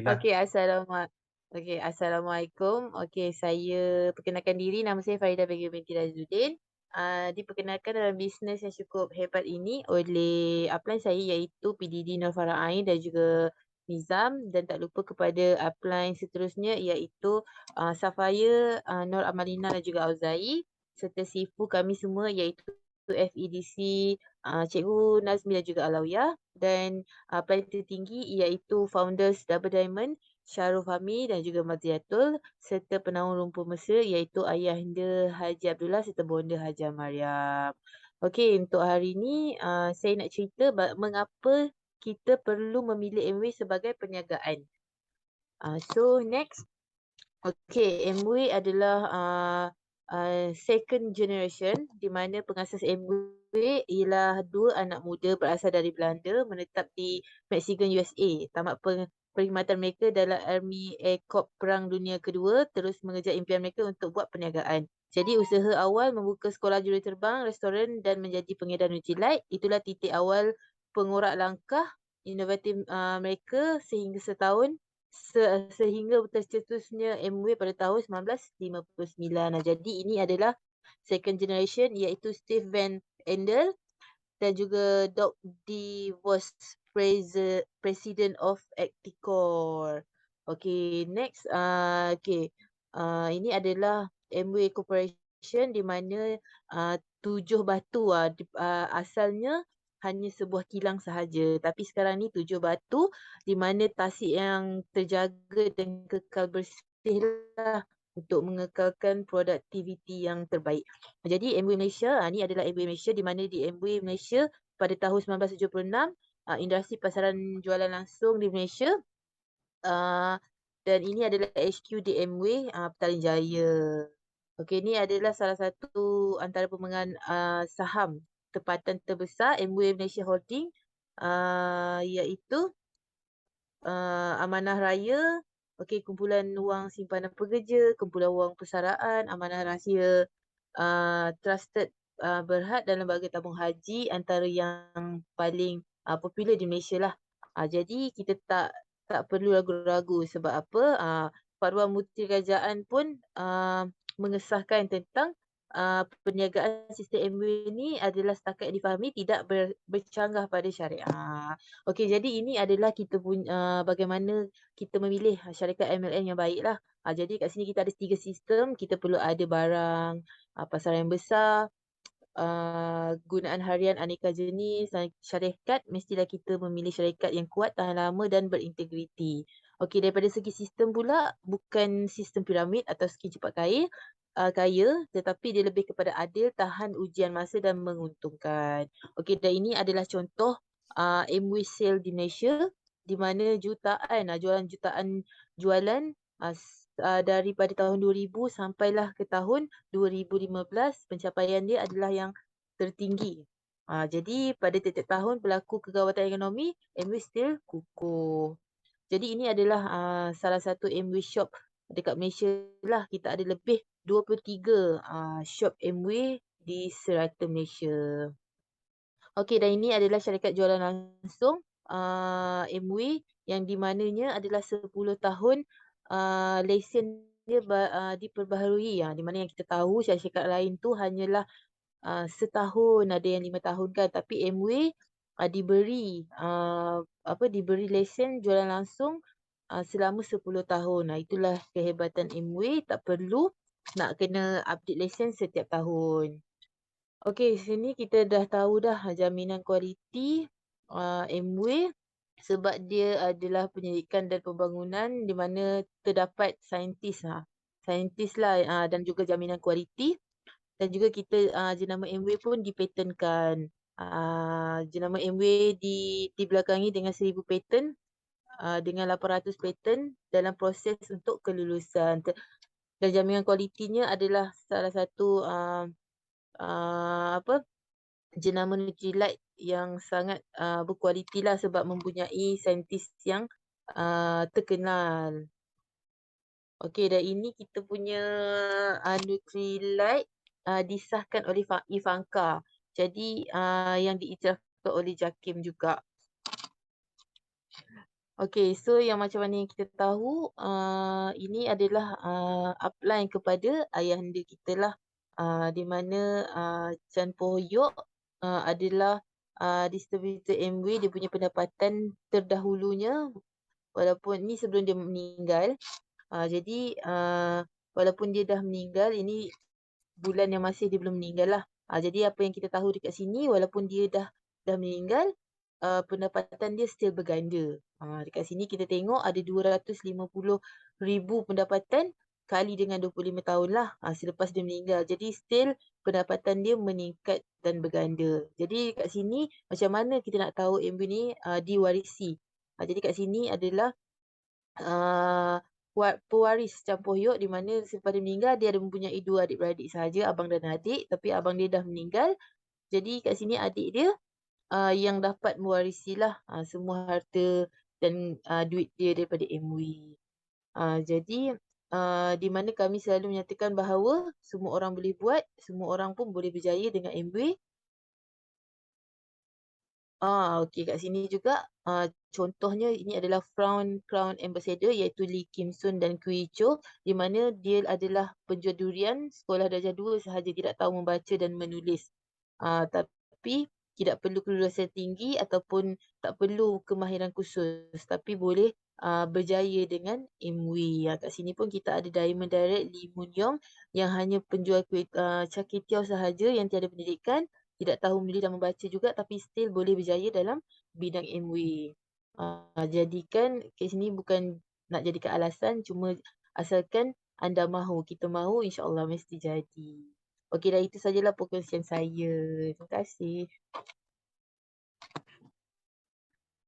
Lah. Okey, Assalamualaikum. Okey, saya perkenalkan diri, nama saya Farida Begum binti Razudin. Diperkenalkan dalam bisnes yang cukup hebat ini oleh upline saya iaitu PDD Nur Farah Ain dan juga Nizam, dan tak lupa kepada upline seterusnya iaitu Safaya, Nur Amalina dan juga Auza'i, serta sifu kami semua iaitu FEDC, Cikgu Nazmi dan juga Alawiyah, dan paling tertinggi iaitu founders Double Diamond, Syarul Fahmi dan juga Maziatul, serta penaung rumpun Mesir iaitu Ayahanda Haji Abdullah serta Bonda Haja Mariam. Okey, untuk hari ini saya nak cerita mengapa kita perlu memilih MW sebagai perniagaan. So next, okey, MW adalah second generation di mana pengasas MW ialah dua anak muda berasal dari Belanda menetap di Michigan, USA. Tamat perkhidmatan mereka dalam Army Air Corps Perang Dunia Kedua, terus mengejar impian mereka untuk buat perniagaan. Jadi usaha awal membuka sekolah juruterbang, restoran dan menjadi pengedar Nutrilite. Itulah titik awal pengorak langkah inovatif mereka sehingga setahun sehingga tercetusnya MW pada tahun 1959. Jadi ini adalah second generation iaitu Steve Van Endel dan juga Doc D. Vos, President of Acticor. Okay, next. Ini adalah MW Corporation di mana 7 batu asalnya hanya sebuah kilang sahaja. Tapi sekarang ni 7 batu di mana tasik yang terjaga dan kekal bersih lah untuk mengekalkan produktiviti yang terbaik. Jadi MW Malaysia, ni adalah MW Malaysia di mana di MW Malaysia pada tahun 1976, industri pasaran jualan langsung di Malaysia, uh, dan ini adalah HQ di MW Petaling Jaya. Okey, ini adalah salah satu antara pemegang saham tempatan terbesar MW Malaysia Holding, iaitu amanah raya, okey, kumpulan wang simpanan pekerja, kumpulan wang persaraan, amanah rahsia, trusted Berhad dan lembaga tabung haji antara yang paling popular di Malaysia lah. Jadi kita tak perlu ragu-ragu sebab apa? Paduan Menteri Kerajaan pun mengesahkan tentang perniagaan sistem MW ni adalah setakat yang difahami tidak bercanggah pada syariah. Okey, jadi ini adalah kita punya bagaimana kita memilih syarikat MLM yang baik lah. Jadi kat sini kita ada 3 sistem. Kita perlu ada barang, pasaran yang besar, gunaan harian aneka jenis, syarikat mestilah kita memilih syarikat yang kuat, tahan lama dan berintegriti. Okey, daripada segi sistem pula, bukan sistem piramid atau skim cepat kaya, tetapi dia lebih kepada adil, tahan ujian masa dan menguntungkan. Okey, dan ini adalah contoh MW Sale di Malaysia di mana jualan daripada tahun 2000 sampailah ke tahun 2015, pencapaian dia adalah yang tertinggi. Jadi pada tiap-tiap tahun berlaku kegawatan ekonomi, MW still kukuh. Jadi ini adalah salah satu MW shop dekat Malaysia lah. Kita ada lebih 23 shop MW di serata Malaysia. Okey, dan ini adalah syarikat jualan langsung MW yang di mananya adalah 10 tahun lesen dia diperbaharui. Di mana yang kita tahu syarikat lain tu hanyalah setahun, ada yang 5 tahun kan. Tapi MW diberi lesen jualan langsung selama 10 tahun. Itulah kehebatan MW, tak perlu nak kena update lesen setiap tahun. Okey, sini kita dah tahu dah jaminan kualiti MW sebab dia adalah penyelidikan dan pembangunan di mana terdapat saintis lah dan juga jaminan kualiti, dan juga kita jenama MW pun dipatenkan. Jenama MW dibelakangi dengan 1000 paten, dengan 800 paten dalam proses untuk kelulusan. Dan jaminan kualitinya adalah salah satu jenama Nutrilite yang sangat berkualiti lah sebab mempunyai saintis yang terkenal. Okey, dan ini kita punya Nutrilite disahkan oleh Ivanka. Jadi yang diiktirafkan oleh JAKIM juga. Okey, so yang macam mana yang kita tahu, ini adalah, upline kepada ayahanda kita lah, di mana, Chan Poh Yok, adalah, distributor Amway. Dia punya pendapatan terdahulunya walaupun ni sebelum dia meninggal, jadi, walaupun dia dah meninggal, ini bulan yang masih dia belum meninggal lah. Jadi apa yang kita tahu dekat sini walaupun dia dah meninggal, pendapatan dia still berganda. Dekat sini kita tengok ada 250,000 pendapatan kali dengan 25 tahun lah, selepas dia meninggal. Jadi still pendapatan dia meningkat dan berganda. Jadi kat sini macam mana kita nak tahu ilmu ni, diwarisi. Jadi kat sini adalah ah, pewaris campur hidup di mana selepas dia meninggal dia ada mempunyai 2 adik-beradik sahaja, abang dan adik, tapi abang dia dah meninggal. Jadi kat sini adik dia, yang dapat mewarisilah, semua harta dan, duit dia daripada MV. Jadi, di mana kami selalu menyatakan bahawa semua orang boleh buat, semua orang pun boleh berjaya dengan MV. Okey, kat sini juga, contohnya ini adalah Crown Ambassador iaitu Lee Kim Soon dan Kwee Cho, di mana dia adalah penjual durian sekolah darjah 2 sahaja, tidak tahu membaca dan menulis. Tapi tidak perlu kelulusan tinggi ataupun tak perlu kemahiran khusus, tapi boleh, berjaya dengan MW. Kat sini pun kita ada Diamond Direct Lee Moon Yong yang hanya penjual kuih, char kway teow sahaja yang tiada pendidikan, tidak tahu menulis dan membaca juga tapi still boleh berjaya dalam bidang MW. Jadikan kat sini bukan nak jadikan alasan, cuma asalkan anda mahu, kita mahu insya-Allah mesti jadi. Okey dah itu sajalah perkongsian saya. Terima kasih.